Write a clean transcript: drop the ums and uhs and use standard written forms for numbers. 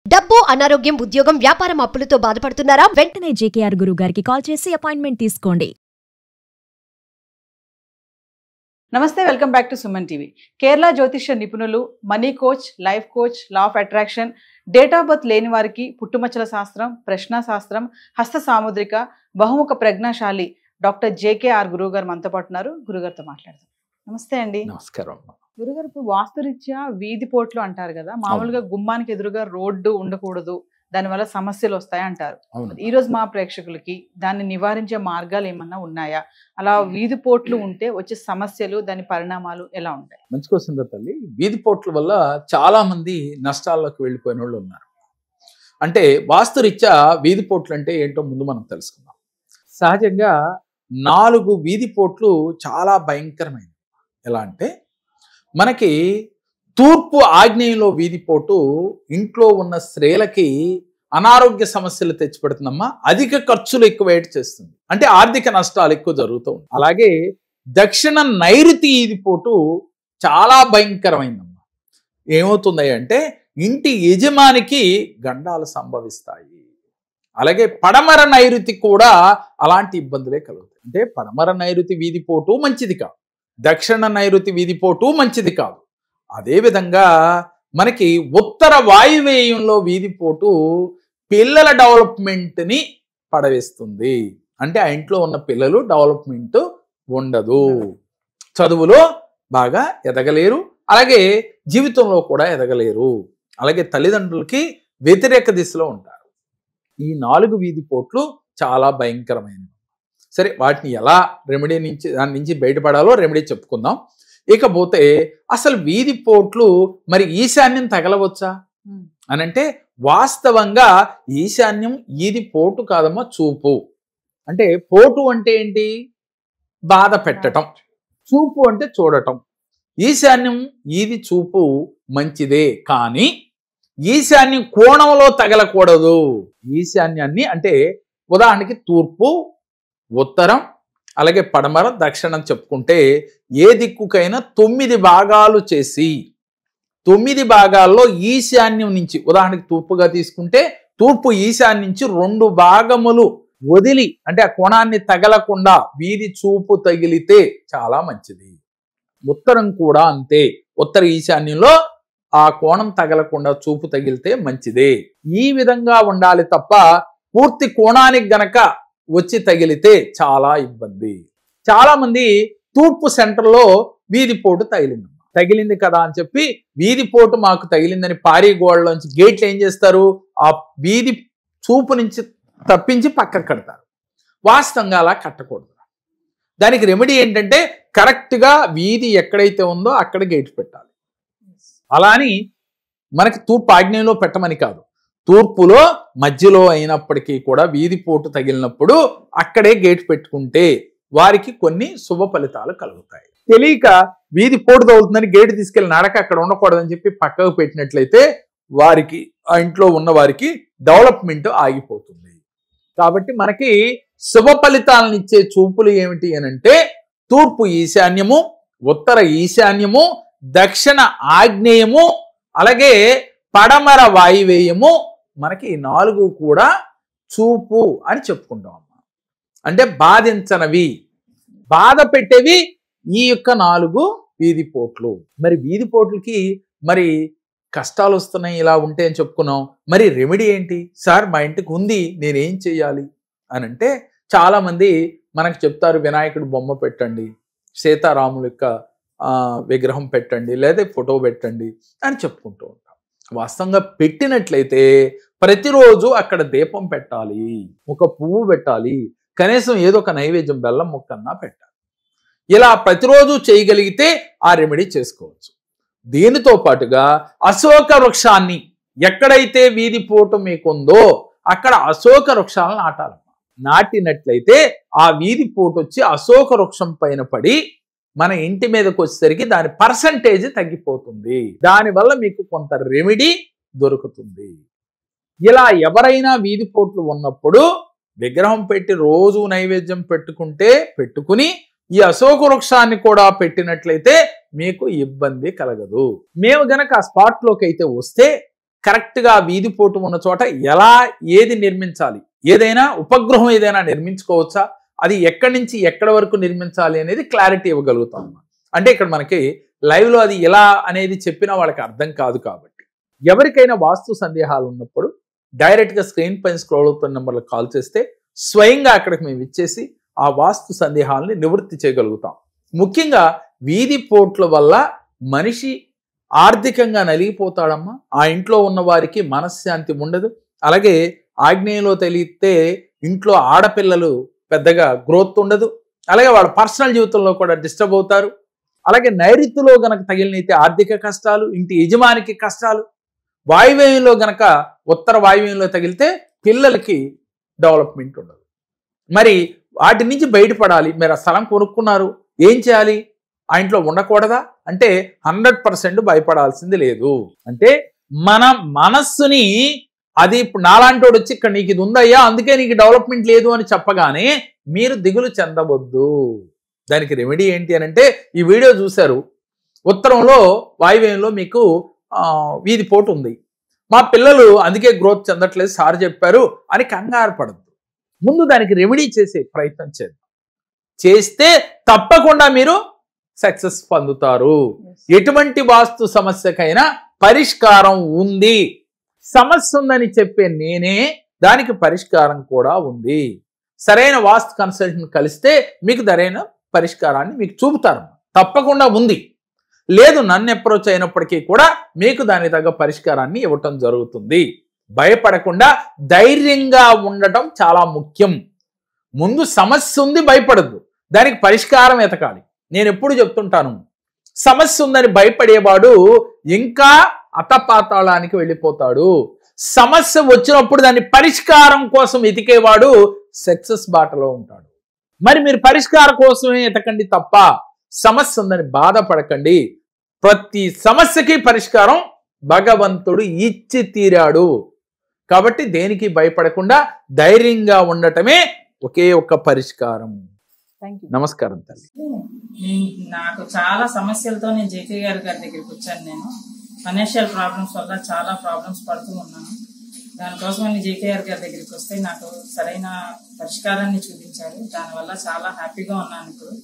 డబ్బు, అనారోగ్యం, ఉద్యోగం, వ్యాపారం అప్పులతో బాధపడుతున్నారా? వెంటనే జేకేఆర్ గురువు గారికి కాల్ చేసి అపాయింట్మెంట్ తీసుకోండి. నమస్తే, welcome back to Suman TV. Kerala జ్యోతిష్య నిపుణులు, money coach, life coach, law of attraction, date of birth లేని వారికి పుట్టుమచ్చల శాస్త్రం, ప్రశ్న శాస్త్రం, హస్త సాముద్రిక, బహుముఖ ప్రజ్ఞాశాలి డాక్టర్ జేకేఆర్ గురువు గారు మనతో పాటు ఉన్నారు. గురుగారితో మాట్లాడదాం. నమస్తే అండి. నమస్కారం. గురుగారు, ఇప్పుడు వాస్తురీత్యా వీధి పోట్లు అంటారు కదా, మామూలుగా గుమ్మానికి ఎదురుగా రోడ్డు ఉండకూడదు, దానివల్ల సమస్యలు వస్తాయి అంటారు. ఈ రోజు మా ప్రేక్షకులకి దాన్ని నివారించే మార్గాలు ఏమన్నా ఉన్నాయా? అలా వీధి పోట్లు ఉంటే వచ్చే సమస్యలు, దాని పరిణామాలు ఎలా ఉంటాయి? మంచి క్వశ్చన్ తల్లి. వీధి పోట్ల వల్ల చాలా మంది నష్టాల్లోకి వెళ్ళిపోయిన వాళ్ళు ఉన్నారు. అంటే వాస్తురీత్యా వీధి పోట్లు అంటే ఏంటో ముందు మనం తెలుసుకుందాం. సహజంగా 4 వీధి పోట్లు చాలా భయంకరమైనవి. ఎలా అంటే మనకి తూర్పు ఆగ్నేయంలో వీధిపోటు ఇంట్లో ఉన్న స్త్రీలకి అనారోగ్య సమస్యలు తెచ్చిపెడుతుందమ్మా. అధిక ఖర్చులు ఎక్కువ చేస్తుంది, అంటే ఆర్థిక నష్టాలు ఎక్కువ జరుగుతూ ఉంటాయి. అలాగే దక్షిణ నైరుతి వీధిపోటు చాలా భయంకరమైందమ్మా. ఏమవుతుంది అంటే ఇంటి యజమానికి గండాలు సంభవిస్తాయి. అలాగే పడమర నైరుతి కూడా అలాంటి ఇబ్బందులే కలుగుతాయి. అంటే పడమర నైరుతి వీధిపోటు మంచిది కాదు, దక్షిణ నైరుతి వీధిపోటు మంచిది కాదు. అదేవిధంగా మనకి ఉత్తర వాయువ్యంలో వీధిపోటు పిల్లల డెవలప్మెంట్ని పడవేస్తుంది. అంటే ఆ ఇంట్లో ఉన్న పిల్లలు డెవలప్మెంట్ ఉండదు, చదువులో బాగా ఎదగలేరు, అలాగే జీవితంలో కూడా ఎదగలేరు, అలాగే తల్లిదండ్రులకి వ్యతిరేక దిశలో ఉంటారు. ఈ 4 వీధిపోట్లు చాలా భయంకరమైనవి. సరే, వాటిని ఎలా దాని నుంచి బయటపడాలో రెమెడీ చెప్పుకుందాం. ఇకపోతే అసలు వీధి పోట్లు మరి ఈశాన్యం తగలవచ్చా అని అంటే, వాస్తవంగా ఈశాన్యం ఈది పోటు కాదమ్మా, చూపు. అంటే పోటు అంటే ఏంటి? బాధ పెట్టటం. చూపు అంటే చూడటం. ఈశాన్యం ఈది చూపు మంచిదే, కానీ ఈశాన్యం కోణంలో తగలకూడదు. ఈశాన్యాన్ని అంటే ఉదాహరణకి తూర్పు, ఉత్తరం, అలాగే పడమర, దక్షిణం చెప్పుకుంటే ఏ దిక్కుకైనా 9 భాగాలు చేసి 9 భాగాల్లో ఈశాన్యం నుంచి, ఉదాహరణకి తూర్పుగా తీసుకుంటే తూర్పు ఈశాన్యం నుంచి 2 భాగములు వదిలి, అంటే ఆ కోణాన్ని తగలకుండా వీధి చూపు తగిలితే చాలా మంచిది. ఉత్తరం కూడా అంతే, ఉత్తర ఈశాన్యంలో ఆ కోణం తగలకుండా చూపు తగిలితే మంచిదే. ఈ విధంగా ఉండాలి తప్ప పూర్తి కోణానికి గనక వచ్చి తగిలితే చాలా ఇబ్బంది. చాలా మంది తూర్పు సెంటర్లో వీధిపోటు తగిలింది కదా అని చెప్పి వీధిపోటు మాకు తగిలిందని పారి గోడలోంచి గేట్లు ఏం చేస్తారు, ఆ వీధి చూపు నుంచి తప్పించి పక్కకు కడతారు. వాస్తవంగా అలా కట్టకూడదు. దానికి రెమెడీ ఏంటంటే కరెక్ట్గా వీధి ఎక్కడైతే ఉందో అక్కడ గేట్ పెట్టాలి. అలా అని మనకి తూర్పు ఆగ్నేయంలో పెట్టమని కాదు, తూర్పులో మధ్యలో అయినప్పటికీ కూడా వీధిపోటు తగిలినప్పుడు అక్కడే గేట్ పెట్టుకుంటే వారికి కొన్ని శుభ ఫలితాలు కలుగుతాయి. తెలియక వీధిపోటు తగులుతుందని గేటు తీసుకెళ్లి నడక అక్కడ ఉండకూడదని చెప్పి పక్కకు పెట్టినట్లయితే వారికి, ఆ ఇంట్లో ఉన్న వారికి డెవలప్మెంట్ ఆగిపోతుంది. కాబట్టి మనకి శుభ ఫలితాలను ఇచ్చే చూపులు ఏమిటి అనంటే తూర్పు ఈశాన్యము, ఉత్తర ఈశాన్యము, దక్షిణ ఆగ్నేయము, అలాగే పడమర వాయువేయము. మనకి 4 కూడా చూపు అని చెప్పుకుంటాం అమ్మా. అంటే బాధించనవి, బాధ పెట్టేవి ఈ యొక్క 4 వీధిపోట్లు. మరి వీధిపోట్లకి మరి కష్టాలు వస్తున్నాయి ఇలా ఉంటే అని చెప్పుకున్నాం. మరి రెమెడీ ఏంటి సార్, మా ఇంటికి ఉంది, నేనేం చేయాలి అని అంటే చాలా మంది మనకు చెప్తారు, వినాయకుడు బొమ్మ పెట్టండి, సీతారాముల యొక్క విగ్రహం పెట్టండి, లేదా ఫోటో పెట్టండి అని చెప్పుకుంటూ ఉంటాం. వాస్తవంగా పెట్టినట్లయితే ప్రతిరోజు అక్కడ దీపం పెట్టాలి, ఒక పువ్వు పెట్టాలి, కనీసం ఏదో ఒక నైవేద్యం బెల్లం ముక్కన్నా పెట్టాలి. ఇలా ప్రతిరోజు చేయగలిగితే ఆ రెమెడీ చేసుకోవచ్చు. దీనితో పాటుగా అశోక వృక్షాన్ని, ఎక్కడైతే వీధి పోటు మీకుందో అక్కడ అశోక వృక్షాలను నాటాలి. నాటినట్లయితే ఆ వీధి పోటు వచ్చి అశోక వృక్షం పైన పడి మన ఇంటి మీదకి వచ్చేసరికి దాని పర్సంటేజ్ తగ్గిపోతుంది. దానివల్ల మీకు కొంత రెమెడీ దొరుకుతుంది. ఇలా ఎవరైనా వీధిపోట్లు ఉన్నప్పుడు విగ్రహం పెట్టి రోజు నైవేద్యం పెట్టుకుని ఈ అశోక వృక్షాన్ని కూడా పెట్టినట్లయితే మీకు ఇబ్బంది కలగదు. మేము గనక ఆ స్పాట్లోకి అయితే వస్తే కరెక్ట్గా వీధి పోటు ఉన్న చోట ఎలా ఏది నిర్మించాలి, ఏదైనా ఉపగ్రహం ఏదైనా నిర్మించుకోవచ్చా, అది ఎక్కడి నుంచి ఎక్కడి వరకు నిర్మించాలి అనేది క్లారిటీ ఇవ్వగలుగుతాం. అంటే ఇక్కడ మనకి లైవ్లో అది ఎలా అనేది చెప్పినా వాళ్ళకి అర్థం కాదు. కాబట్టి ఎవరికైనా వాస్తు సందేహాలు ఉన్నప్పుడు డైరెక్ట్గా స్క్రీన్ పైన స్క్రోల్ అవుతున్న నెంబర్లకు కాల్ చేస్తే స్వయంగా అక్కడికి మేము ఇచ్చేసి ఆ వాస్తు సందేహాలని నివృత్తి చేయగలుగుతాం. ముఖ్యంగా వీధి పోట్ల వల్ల మనిషి ఆర్థికంగా నలిగిపోతాడమ్మా. ఆ ఇంట్లో ఉన్న వారికి మనశ్శాంతి ఉండదు. అలాగే ఆగ్నేయంలో తెలిస్తే ఇంట్లో ఆడపిల్లలు పెద్దగా గ్రోత్ ఉండదు. అలాగే వాళ్ళ పర్సనల్ జీవితంలో కూడా డిస్టర్బ్ అవుతారు. అలాగే నైరుతిలో గనక తగిలినైతే ఆర్థిక కష్టాలు, ఇంటి యజమానికి కష్టాలు. వాయువ్యంలో గనక ఉత్తర వాయువ్యంలో తగిలితే పిల్లలకి డెవలప్మెంట్ ఉండదు. మరి వాటి నుంచి బయటపడాలి. మీరు ఆ స్థలం కొనుక్కున్నారు, ఏం చేయాలి? ఆ ఇంట్లో ఉండకూడదా అంటే 100% భయపడాల్సింది లేదు. అంటే మన మనస్సుని అది ఇప్పుడు నాలాంటోడు వచ్చి ఇక్కడ నీకు ఇది ఉందయ్యా అందుకే నీకు డెవలప్మెంట్ లేదు అని చెప్పగానే మీరు దిగులు చెందవద్దు. దానికి రెమెడీ ఏంటి అని అంటే ఈ వీడియో చూశారు, ఉత్తరంలో వాయువ్యంలో మీకు వీధి పోటు ఉంది, మా పిల్లలు అందుకే గ్రోత్ చెందట్లేదు సార్ చెప్పారు అని కంగారు పడద్దు. ముందు దానికి రెమెడీ చేసే ప్రయత్నం చేద్దాం. చేస్తే తప్పకుండా మీరు సక్సెస్ పొందుతారు. ఎటువంటి వాస్తు సమస్యకైనా పరిష్కారం ఉంది. సమస్య ఉందని చెప్పే నేనే దానికి పరిష్కారం కూడా ఉంది. సరైన వాస్తు కన్సల్టెంట్ కలిస్తే మీకు సరైన పరిష్కారాన్ని మీకు చూపుతారు. తప్పకుండా ఉంది. లేదు నన్ను అప్రోచ్ అయినప్పటికీ కూడా మీకు దానికి తగ్గ పరిష్కారాన్ని ఇవ్వటం జరుగుతుంది. భయపడకుండా ధైర్యంగా ఉండటం చాలా ముఖ్యం. ముందు సమస్య ఉంది, భయపడద్దు, దానికి పరిష్కారం ఎతకాలి. నేను ఎప్పుడు చెప్తుంటాను, సమస్య ఉందని భయపడేవాడు ఇంకా అతపాతాళానికి వెళ్ళిపోతాడు. సమస్య వచ్చినప్పుడు దాన్ని పరిష్కారం కోసం ఎతికేవాడు సక్సెస్ బాటలో ఉంటాడు. మరి మీరు పరిష్కారం కోసమే ఎతకండి తప్ప సమస్య ఉందని బాధపడకండి. ప్రతి సమస్యకి పరిష్కారం భగవంతుడు ఇచ్చి తీరాడు. కాబట్టి దేనికి భయపడకుండా ధైర్యంగా ఉండటమే ఒకే ఒక్క పరిష్కారం. నమస్కారం తల్లి. నాకు చాలా సమస్యలతో నేను జేకే గారి దగ్గరికి వచ్చాను. నేను ఫైనాన్షియల్ ప్రాబ్లమ్స్ వల్ల చాలా ప్రాబ్లమ్స్ పడుతూ ఉన్నాను. దానికోసం నేను జేకే గారి దగ్గరికి వస్తే నాకు సరైన పరిష్కారాన్ని చూపించారు. దానివల్ల చాలా హ్యాపీగా ఉన్నాను ఇప్పుడు.